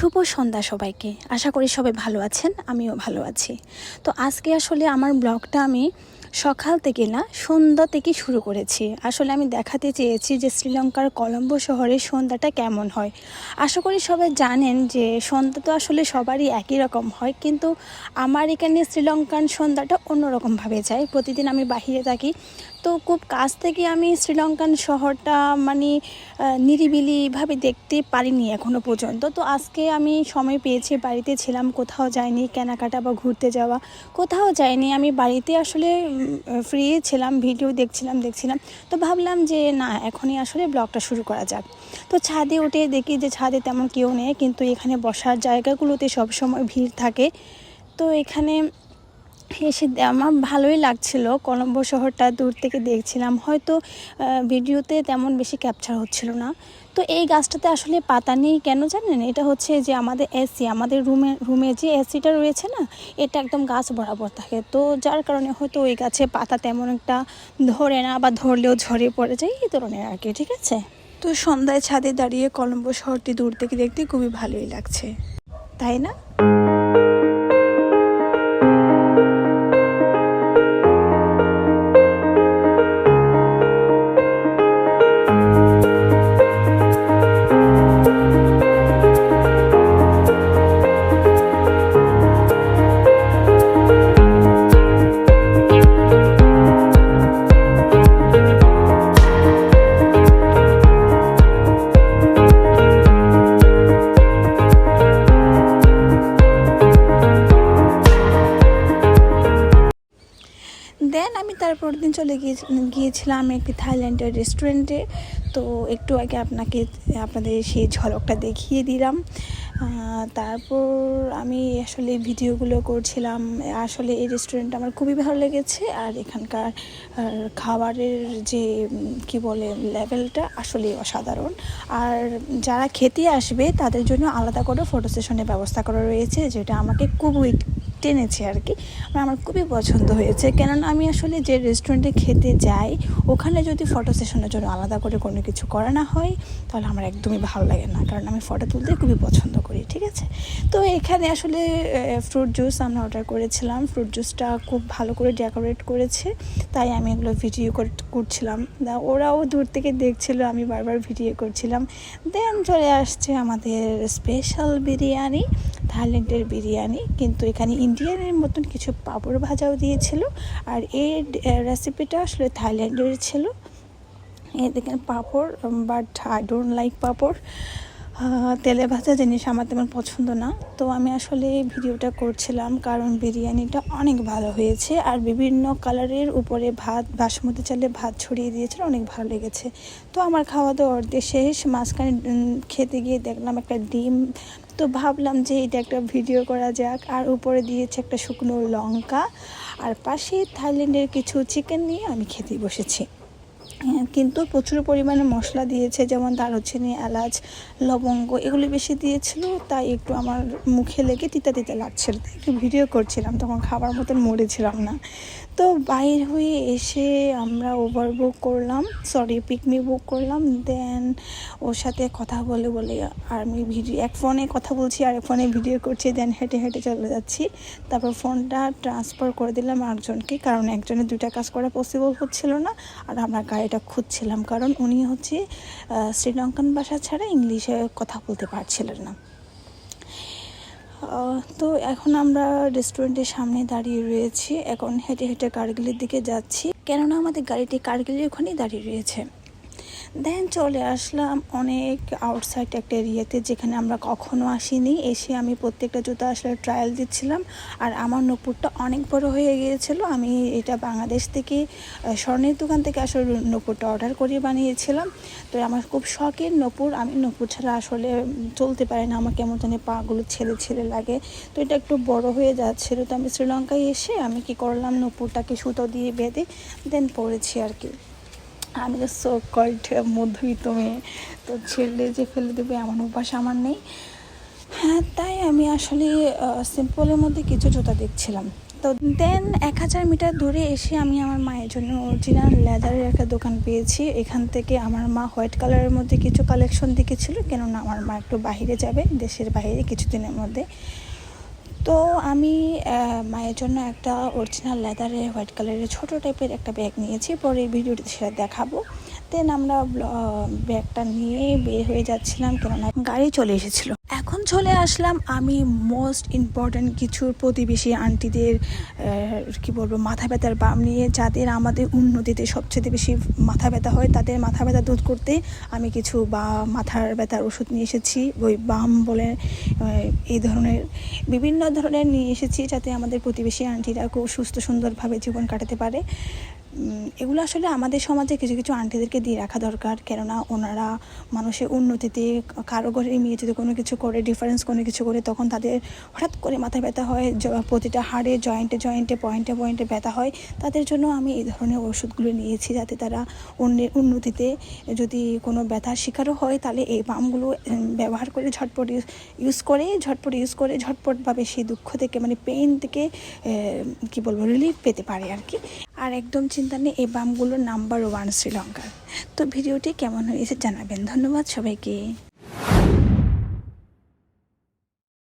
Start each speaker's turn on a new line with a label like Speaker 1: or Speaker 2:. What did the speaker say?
Speaker 1: শুভ সন্ধ্যা সবাইকে। আশা করি সবাই ভালো আছেন, আমিও ভালো আছি। তো আজকে আসলে আমার ব্লগটা আমি সকাল থেকে না সন্ধ্যা থেকে শুরু করেছি। আসলে আমি দেখাতে চেয়েছি যে শ্রীলঙ্কার কলম্বো শহরের সন্ধ্যাটা কেমন হয়। আশা করি সবাই জানেন যে সন্ধ্যা তো আসলে সবারই একই রকম হয়, কিন্তু আমার এখানে শ্রীলঙ্কান সন্ধ্যাটা অন্যরকমভাবে যায়। প্রতিদিন আমি বাহিরে থাকি, তো খুব কাছ থেকে আমি শ্রীলঙ্কান শহরটা নিরিবিলিভাবে দেখতে পারিনি এখনও পর্যন্ত। তো আজকে আমি সময় পেয়েছি, বাড়িতে ছিলাম, কোথাও যাইনি, কেনাকাটা বা ঘুরতে যাওয়া কোথাও যাইনি। আমি বাড়িতে আসলে ফ্রি ছিলাম, ভিডিও দেখছিলাম। তো ভাবলাম যে না, এখনই আসলে ব্লগটা শুরু করা যাক। তো ছাদে উঠে দেখি যে ছাদে তেমন কেউ নেই, কিন্তু এখানে বসার জায়গাগুলোতে সবসময় ভিড় থাকে। তো এখানে এসে আমার ভালোই লাগছিল। কলম্বো শহরটা দূর থেকে দেখছিলাম, হয়তো ভিডিওতে তেমন বেশি ক্যাপচার হচ্ছিল না। তো এই গাছটাতে আসলে পাতা নেই কেন জানেন? এটা হচ্ছে যে আমাদের এসি, আমাদের রুমে যে এসিটা রয়েছে না, এটা একদম গাছ বরাবর থাকে। তো যার কারণে হয়তো ওই গাছে পাতা তেমন একটা ধরে না, বা ধরলেও ঝরে পড়ে যায়, এই ধরনের আর কি। ঠিক আছে। তো সন্ধ্যায় ছাদে দাঁড়িয়ে কলম্বো শহরটি দূর থেকে দেখতে খুবই ভালোই লাগছে, তাই না? দেন আমি তারপর দিন চলে গিয়েছিলাম একটি থাইল্যান্ডের রেস্টুরেন্টে। তো একটু আগে আপনাদের সেই ঝলকটা দেখিয়ে দিলাম। তারপর আমি আসলে ভিডিওগুলো করছিলাম। আসলে এই রেস্টুরেন্টটা আমার খুবই ভালো লেগেছে, আর এখানকার খাবারের যে কি বলে লেভেলটা আসলে অসাধারণ। আর যারা খেতে আসবে তাদের জন্য আলাদা করে ফটো সেশনের ব্যবস্থা করা রয়েছে, যেটা আমাকে খুবই টেনেছে আর কি। আমার খুবই পছন্দ হয়েছে, কেননা আমি আসলে যে রেস্টুরেন্টে খেতে যাই ওখানে যদি ফটো সেশনের জন্য আলাদা করে কোনো কিছু করা না হয়, তাহলে আমার একদমই ভালো লাগে না, কারণ আমি ফটো তুলতে খুবই পছন্দ করি। ঠিক আছে। তো এখানে আসলে ফ্রুট জুস আমরা অর্ডার করেছিলাম। ফ্রুট জুসটা খুব ভালো করে ডেকোরেট করেছে, তাই আমি এগুলো ভিডিও করছিলাম। ওরাও দূর থেকে দেখছিল, আমি বারবার ভিডিও করছিলাম। দেন চলে আসছে আমাদের স্পেশাল বিরিয়ানি, থাইল্যান্ডের বিরিয়ানি, কিন্তু এখানে ইন্ডিয়ানের মতন কিছু পাঁপড় ভাজাও দিয়েছিল। আর এই রেসিপিটা আসলে থাইল্যান্ডের ছিল। এই দেখেন পাঁপড়, বাট আই ডোন্ট লাইক পাঁপড়। তেলে ভাজা জিনিস আমার তেমন পছন্দ না। তো আমি আসলে ভিডিওটা করছিলাম কারণ বিরিয়ানিটা অনেক ভালো হয়েছে, আর বিভিন্ন কালারের উপরে বাসমতি চালে ভাত ছড়িয়ে দিয়েছিল, অনেক ভালো লেগেছে। তো আমার খাওয়া দাওয়া অর্ধেক শেষ। মাঝখানে খেতে গিয়ে দেখলাম একটা ডিম, তো ভাবলাম যে এটা একটা ভিডিও করা যাক। আর উপরে দিয়েছে একটা শুকনো লঙ্কা, আর পাশে থাইল্যান্ডের কিছু চিকেন নিয়ে আমি খেতে বসেছি। কিন্তু প্রচুর পরিমাণে মশলা দিয়েছে, যেমন দারুচিনি, এলাচ, লবঙ্গ এগুলি বেশি দিয়েছিল, তাই একটু আমার মুখে লেগে তিতা লাগছিল। তাই একটু ভিডিও করছিলাম, তখন খাবার মতন মরেছিলাম না। তো বাইর হয়ে এসে আমরা পিকনিক বুক করলাম। দেন ওর সাথে কথা বলে আর আমি এক ফোনে কথা বলছি আর এক ফোনে ভিডিও করছি। দেন হেঁটে হেঁটে চলে যাচ্ছি। তারপর ফোনটা ট্রান্সফার করে দিলাম একজনকে, কারণ একজনের দুইটা কাজ করা পসিবল হচ্ছিল না। আর আমরা গাড়িটা খুঁজছিলাম, কারণ উনি হচ্ছে শ্রীলঙ্কান ভাষা ছাড়া ইংলিশে কথা বলতে পারছিলেন না। তো এখন আমরা রেস্টুরেন্টের সামনে দাঁড়িয়ে রয়েছি। এখন হেঁটে হেঁটে কার্গিলের দিকে যাচ্ছি, কেননা আমাদের গাড়িটি কার্গিলের ওখানেই দাঁড়িয়ে রয়েছে। দেন চলে আসলাম অনেক আউটসাইড একটা এরিয়াতে, যেখানে আমরা কখনো আসিনি। এসে আমি প্রত্যেকটা জুতো আসলে ট্রায়াল দিচ্ছিলাম। আর আমার নূপুরটা অনেক বড় হয়ে গিয়েছিল। আমি এটা বাংলাদেশ থেকে স্বর্ণের দোকান থেকে আসলে নূপুরটা অর্ডার করে বানিয়েছিলাম। তো আমার খুব শখের নূপুর, আমি নূপুর ছাড়া আসলে চলতে পারি না, আমার কেমন জানি পাগুলো ছেলে লাগে। তো এটা একটু বড় হয়ে যাচ্ছিলো। তো আমি শ্রীলঙ্কায় এসে আমি কি করলাম, নূপুরটাকে সুতো দিয়ে বেঁধে দেন পরেছি আর কি। আমি তো সো কল্ড মধ্যবিত্ত মেয়ে, তো ছেড়ে যে ফেলে দেবে এমন অভ্যাস আমার নেই। হ্যাঁ, তাই আমি আসলে সিম্পলের মধ্যে কিছু জুতা দেখছিলাম। তো দেন 1000 মিটার দূরে এসে আমি আমার মায়ের জন্য অরিজিনাল লেদারের একটা দোকান পেয়েছি। এখান থেকে আমার মা হোয়াইট কালারের মধ্যে কিছু কালেকশন দেখেছিল, কেননা আমার মা একটু বাইরে যাবে, দেশের বাইরে কিছুদিনের মধ্যে। তো আমি মায়ের জন্য একটা অরিজিনাল লেদারের হোয়াইট কালারের ছোটো টাইপের একটা ব্যাগ নিয়েছি, পরে ভিডিওতে সেটা দেখাবো। দেন আমরা ব্যাগটা নিয়ে বের হয়ে যাচ্ছিলাম, কেননা গাড়ি চলে এসেছিলো। এখন চলে আসলাম আমি মোস্ট ইম্পর্ট্যান্ট কিছু প্রতিবেশী আন্টিদের কি বলবো মাথা ব্যথার বাম নিয়ে, যাদের আমাদের উন্নতিতে সবচেয়ে বেশি মাথা ব্যথা হয়, তাদের মাথা ব্যথা দূর করতে আমি কিছু মাথার ব্যথার ওষুধ নিয়ে এসেছি। ওই বাম বলে এই ধরনের বিভিন্ন ধরনের নিয়ে এসেছি, যাতে আমাদের প্রতিবেশী আন্টিরা খুব সুস্থ সুন্দরভাবে জীবন কাটাতে পারে। এগুলো আসলে আমাদের সমাজে কিছু কিছু আন্টিদেরকে দিয়ে রাখা দরকার, কেননা ওনারা মানুষের উন্নতিতে, কারো ঘরের মেয়ে যদি কোনো কিছু করে, ডিফারেন্স কোনো কিছু করে, তখন তাদের হঠাৎ করে মাথা ব্যথা হয়, প্রতিটা হাড়ে জয়েন্টে জয়েন্টে পয়েন্টে পয়েন্টে ব্যথা হয়। তাদের জন্য আমি এই ধরনের ওষুধগুলো নিয়েছি, যাতে তারা অন্যের উন্নতিতে যদি কোনো ব্যথার শিকারও হয়, তাহলে এই বামগুলো ব্যবহার করে ঝটপট ইউজ করে ঝটপটভাবে সেই দুঃখ থেকে, মানে পেইন থেকে কি বলবো রিলিফ পেতে পারে আর কি। আর একদম চিন্তা নেই, এই বামগুলো নাম্বার 1 শ্রীলঙ্কার। তো ভিডিওটি কেমন হয়েছে জানাবেন। ধন্যবাদ সবাইকে।